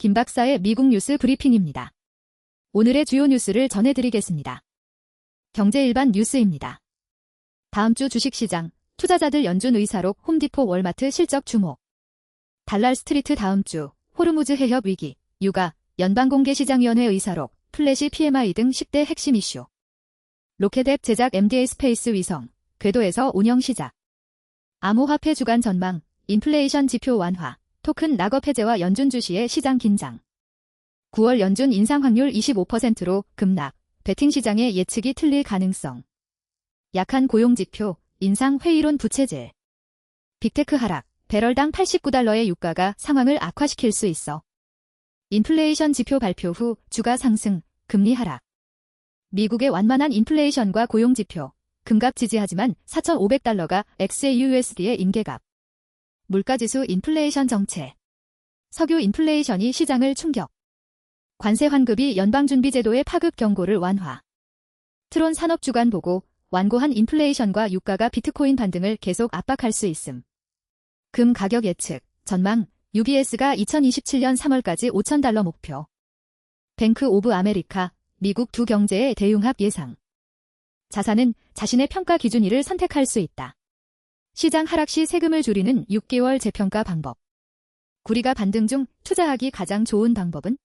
김 박사의 미국 뉴스 브리핑입니다. 오늘의 주요 뉴스를 전해드리겠습니다. 경제일반 뉴스입니다. 다음 주 주식시장, 투자자들 연준 의사록 홈디포 월마트 실적 주목. 달랄 스트리트 다음 주, 호르무즈 해협 위기, 유가, 연방공개시장위원회 의사록, 플래시 PMI 등 10대 핵심 이슈. 로켓앱 제작 MDA 스페이스 위성, 궤도에서 운영 시작. 암호화폐 주간 전망, 인플레이션 지표 완화, 토큰 락업 해제와 연준 주시의 시장 긴장. 9월 연준 인상 확률 25%로 급락, 베팅 시장의 예측이 틀릴 가능성. 약한 고용 지표, 인상 회의론 부채질. 빅테크 하락, 배럴당 $89의 유가가 상황을 악화시킬 수 있어. 인플레이션 지표 발표 후 주가 상승, 금리 하락. 미국의 완만한 인플레이션과 고용 지표, 금값 지지하지만 $4,500가 XAUUSD의 임계값. 물가지수 인플레이션 정체. 석유 인플레이션이 시장을 충격. 관세 환급이 연방준비제도의 파급 경고를 완화. 트론 산업 주간 보고, 완고한 인플레이션과 유가가 비트코인 반등을 계속 압박할 수 있음. 금 가격 예측, 전망, UBS가 2027년 3월까지 $5,000 목표. 뱅크 오브 아메리카, 미국 두 경제의 대융합 예상. 자산은 자신의 평가 기준일을 선택할 수 있다. 시장 하락 시 세금을 줄이는 6개월 재평가 방법. 구리가 반등 중 투자하기 가장 좋은 방법은?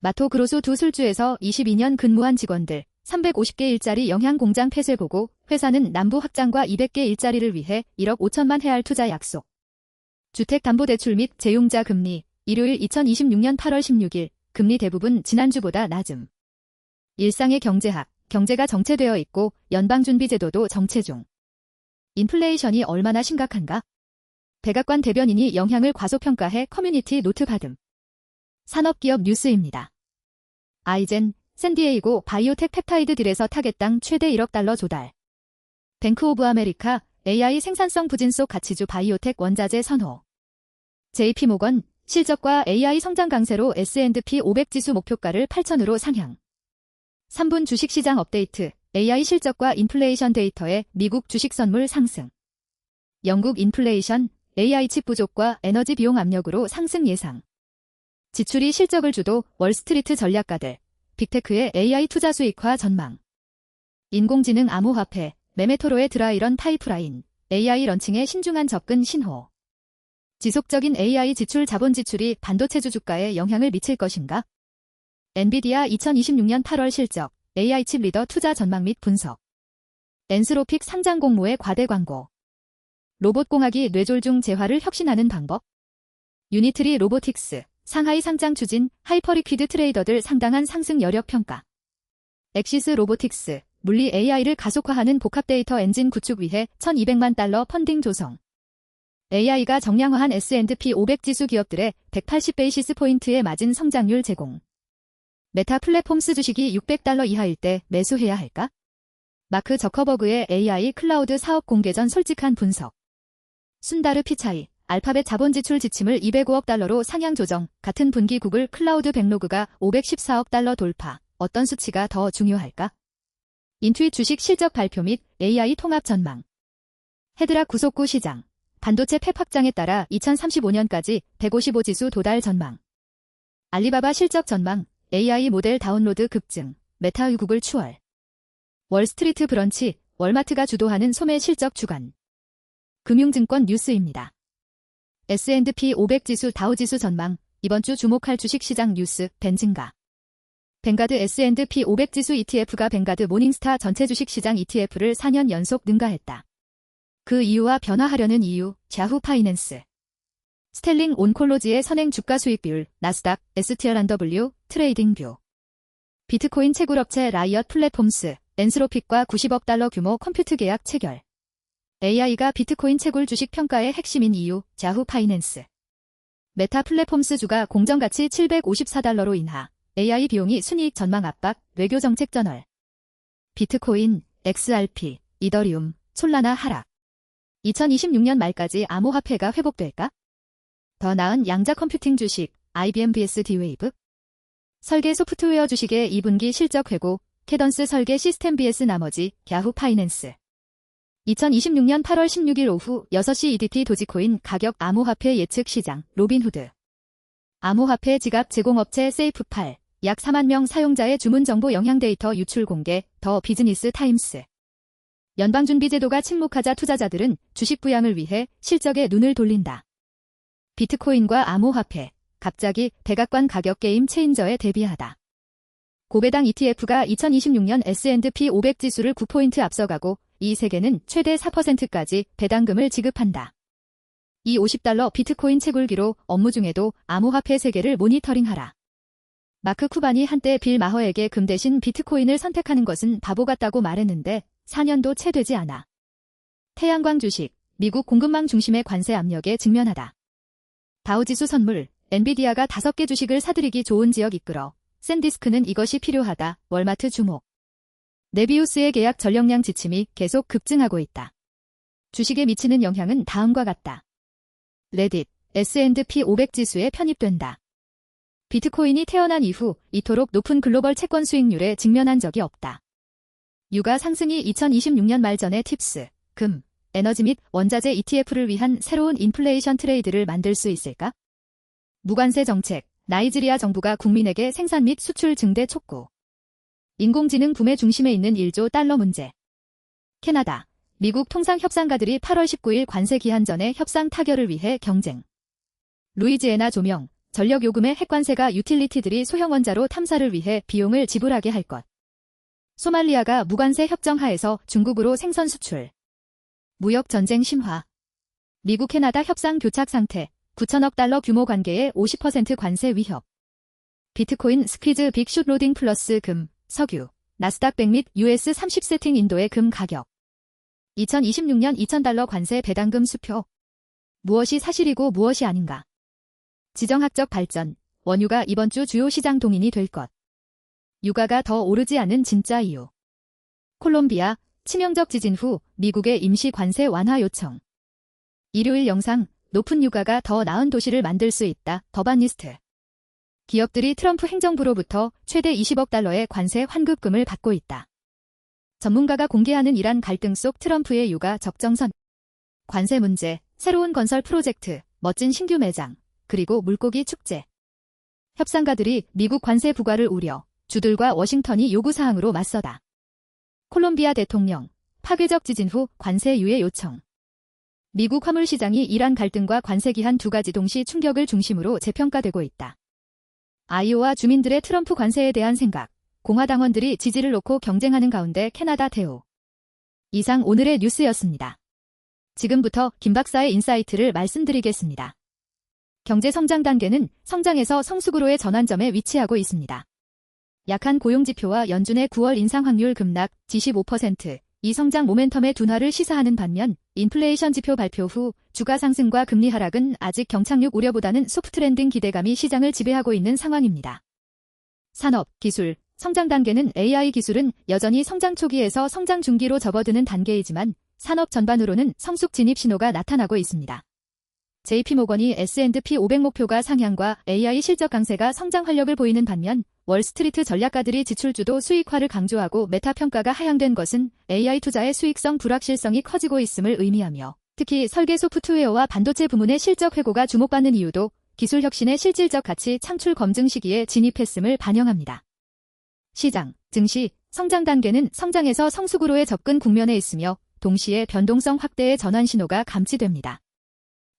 마토 그로소 두 술주에서 22년 근무한 직원들 350개 일자리 영향 공장 폐쇄 보고 회사는 남부 확장과 200개 일자리를 위해 1억 5천만 헤알 투자 약속. 주택담보대출 및 재융자 금리, 일요일 2026년 8월 16일, 금리 대부분 지난주보다 낮음. 일상의 경제학, 경제가 정체되어 있고 연방준비제도도 정체 중. 인플레이션이 얼마나 심각한가? 백악관 대변인이 영향을 과소평가해 커뮤니티 노트 받음. 산업기업 뉴스입니다. 아이젠, 샌디에이고 바이오텍 펩타이드 딜에서 타겟당 최대 $1억 조달. 뱅크 오브 아메리카, AI 생산성 부진 속 가치주 바이오텍 원자재 선호. JP모건, 실적과 AI 성장 강세로 S&P 500 지수 목표가를 8,000으로 상향. 3분 주식시장 업데이트, AI 실적과 인플레이션 데이터에 미국 주식 선물 상승. 영국 인플레이션, AI 칩 부족과 에너지 비용 압력으로 상승 예상. 지출이 실적을 주도 월스트리트 전략가들, 빅테크의 AI 투자 수익화 전망. 인공지능 암호화폐, 메메토로의 드라이런 파이프라인, AI 런칭의 신중한 접근 신호. 지속적인 AI 지출 자본 지출이 반도체주 주가에 영향을 미칠 것인가? 엔비디아 2026년 8월 실적, AI 칩 리더 투자 전망 및 분석. 엔스로픽 상장 공모의 과대 광고. 로봇공학이 뇌졸중 재활을 혁신하는 방법. 유니트리 로보틱스, 상하이 상장 추진, 하이퍼리퀴드 트레이더들 상당한 상승 여력 평가. 엑시스 로보틱스, 물리 AI를 가속화하는 복합 데이터 엔진 구축 위해 $1,200만 펀딩 조성. AI가 정량화한 S&P 500 지수 기업들의 180베이시스 포인트의 마진 성장률 제공. 메타 플랫폼스 주식이 $600 이하일 때 매수해야 할까? 마크 저커버그의 AI 클라우드 사업 공개 전 솔직한 분석. 순다르 피차이, 알파벳 자본 지출 지침을 $205억 상향 조정, 같은 분기 구글 클라우드 백로그가 $514억 돌파, 어떤 수치가 더 중요할까? 인투잇 주식 실적 발표 및 AI 통합 전망. 헤드라 구속구 시장, 반도체 팹 확장에 따라 2035년까지 155 지수 도달 전망. 알리바바 실적 전망, AI 모델 다운로드 급증, 메타 구글 추월. 월스트리트 브런치, 월마트가 주도하는 소매 실적 주간. 금융증권 뉴스입니다. S&P 500 지수 다우지수 전망, 이번 주 주목할 주식시장 뉴스, 벤증가. 벵가드 S&P 500 지수 ETF가 벵가드 모닝스타 전체 주식시장 ETF를 4년 연속 능가했다. 그 이유와 변화하려는 이유, 야후 파이낸스. 스텔링 온콜로지의 선행 주가 수익 비율, 나스닥, STR&W, 트레이딩 뷰. 비트코인 채굴업체 라이엇 플랫폼스, 엔스로픽과 $90억 규모 컴퓨트 계약 체결. AI가 비트코인 채굴 주식 평가의 핵심인 이유, 야후 파이낸스. 메타 플랫폼스 주가 공정가치 $754로 인하, AI 비용이 순이익 전망 압박, 외교 정책 전월. 비트코인, XRP, 이더리움, 솔라나 하락. 2026년 말까지 암호화폐가 회복될까? 더 나은 양자 컴퓨팅 주식, IBM vs D-Wave. 설계 소프트웨어 주식의 2분기 실적 회고, 캐던스 설계 시스템 vs 나머지, 야후 파이낸스. 2026년 8월 16일 오후 6시 EDT 도지코인 가격 암호화폐 예측 시장, 로빈후드. 암호화폐 지갑 제공업체 세이프팔, 약 4만 명 사용자의 주문 정보 영향 데이터 유출 공개, 더 비즈니스 타임스. 연방준비제도가 침묵하자 투자자들은 주식 부양을 위해 실적에 눈을 돌린다. 비트코인과 암호화폐, 갑자기 백악관 가격 게임 체인저에 대비하다. 고배당 ETF가 2026년 S&P 500 지수를 9포인트 앞서가고 이 세계는 최대 4%까지 배당금을 지급한다. 이 $50 비트코인 채굴기로 업무 중에도 암호화폐 세계를 모니터링하라. 마크 쿠반이 한때 빌 마허에게 금 대신 비트코인을 선택하는 것은 바보 같다고 말했는데 4년도 채 되지 않아. 태양광 주식, 미국 공급망 중심의 관세 압력에 직면하다. 다우지수 선물, 엔비디아가 5개 주식을 사들이기 좋은 지역 이끌어. 샌디스크는 이것이 필요하다. 월마트 주목. 네비우스의 계약 전력량 지침이 계속 급증하고 있다. 주식에 미치는 영향은 다음과 같다. 레딧, S&P 500 지수에 편입된다. 비트코인이 태어난 이후 이토록 높은 글로벌 채권 수익률에 직면한 적이 없다. 유가 상승이 2026년 말 전에 팁스, 금, 에너지 및 원자재 ETF를 위한 새로운 인플레이션 트레이드를 만들 수 있을까? 무관세 정책, 나이지리아 정부가 국민에게 생산 및 수출 증대 촉구. 인공지능 붐의 중심에 있는 1조 달러 문제. 캐나다, 미국 통상협상가들이 8월 19일 관세 기한 전에 협상 타결을 위해 경쟁. 루이지애나 조명, 전력요금의 핵관세가 유틸리티들이 소형 원자로 탐사를 위해 비용을 지불하게 할 것. 소말리아가 무관세 협정 하에서 중국으로 생선 수출. 무역 전쟁 심화. 미국 캐나다 협상 교착 상태. 9천억 달러 규모 관계의 50% 관세 위협. 비트코인 스퀴즈 빅슛 로딩 플러스 금, 석유, 나스닥 100 및 US 30 세팅 인도의 금 가격. 2026년 2,000달러 관세 배당금 수표. 무엇이 사실이고 무엇이 아닌가. 지정학적 발전, 원유가 이번 주 주요 시장 동인이 될 것. 유가가 더 오르지 않은 진짜 이유. 콜롬비아, 치명적 지진 후 미국의 임시 관세 완화 요청. 일요일 영상, 높은 유가가 더 나은 도시를 만들 수 있다. 더바니스트. 기업들이 트럼프 행정부로부터 최대 20억 달러의 관세 환급금을 받고 있다. 전문가가 공개하는 이란 갈등 속 트럼프의 유가 적정선. 관세 문제, 새로운 건설 프로젝트, 멋진 신규 매장, 그리고 물고기 축제. 협상가들이 미국 관세 부과를 우려, 주들과 워싱턴이 요구사항으로 맞서다. 콜롬비아 대통령, 파괴적 지진 후 관세 유예 요청. 미국 화물시장이 이란 갈등과 관세 기한 두 가지 동시 충격을 중심으로 재평가되고 있다. 아이오와 주민들의 트럼프 관세에 대한 생각, 공화당원들이 지지를 놓고 경쟁하는 가운데 캐나다 대우. 이상 오늘의 뉴스였습니다. 지금부터 김 박사의 인사이트를 말씀드리겠습니다. 경제 성장 단계는 성장에서 성숙으로의 전환점에 위치하고 있습니다. 약한 고용지표와 연준의 9월 인상 확률 급락 G15%, 이 성장 모멘텀의 둔화를 시사하는 반면 인플레이션 지표 발표 후 주가 상승과 금리 하락은 아직 경착륙 우려보다는 소프트 랜딩 기대감이 시장을 지배하고 있는 상황입니다. 산업, 기술, 성장 단계는 AI 기술은 여전히 성장 초기에서 성장 중기로 접어드는 단계이지만 산업 전반으로는 성숙 진입 신호가 나타나고 있습니다. JP모건이 S&P 500 목표가 상향과 AI 실적 강세가 성장 활력을 보이는 반면 월스트리트 전략가들이 지출주도 수익화를 강조하고 메타 평가가 하향된 것은 AI 투자의 수익성 불확실성이 커지고 있음을 의미하며 특히 설계 소프트웨어와 반도체 부문의 실적 회고가 주목받는 이유도 기술 혁신의 실질적 가치 창출 검증 시기에 진입했음을 반영합니다. 시장, 증시, 성장 단계는 성장에서 성숙으로의 접근 국면에 있으며 동시에 변동성 확대의 전환 신호가 감지됩니다.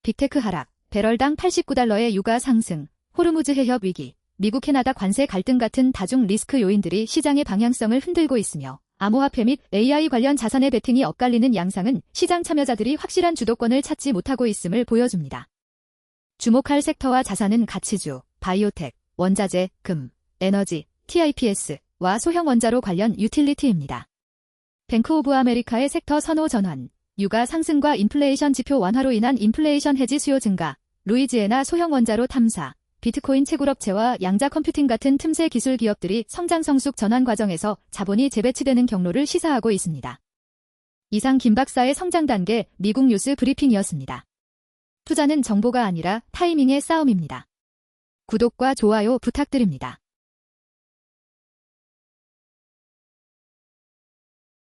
빅테크 하락, 배럴당 89달러의 유가 상승, 호르무즈 해협 위기, 미국 캐나다 관세 갈등 같은 다중 리스크 요인들이 시장의 방향성을 흔들고 있으며 암호화폐 및 AI 관련 자산의 베팅이 엇갈리는 양상은 시장 참여자들이 확실한 주도권을 찾지 못하고 있음을 보여줍니다. 주목할 섹터와 자산은 가치주, 바이오텍, 원자재, 금, 에너지, TIPS와 소형 원자로 관련 유틸리티입니다. 뱅크 오브 아메리카의 섹터 선호 전환, 유가 상승과 인플레이션 지표 완화로 인한 인플레이션 해지 수요 증가, 루이지애나 소형 원자로 탐사, 비트코인 채굴업체와 양자 컴퓨팅 같은 틈새 기술 기업들이 성장 성숙 전환 과정에서 자본이 재배치되는 경로를 시사하고 있습니다. 이상 김 박사의 성장 단계 미국 뉴스 브리핑이었습니다. 투자는 정보가 아니라 타이밍의 싸움입니다. 구독과 좋아요 부탁드립니다.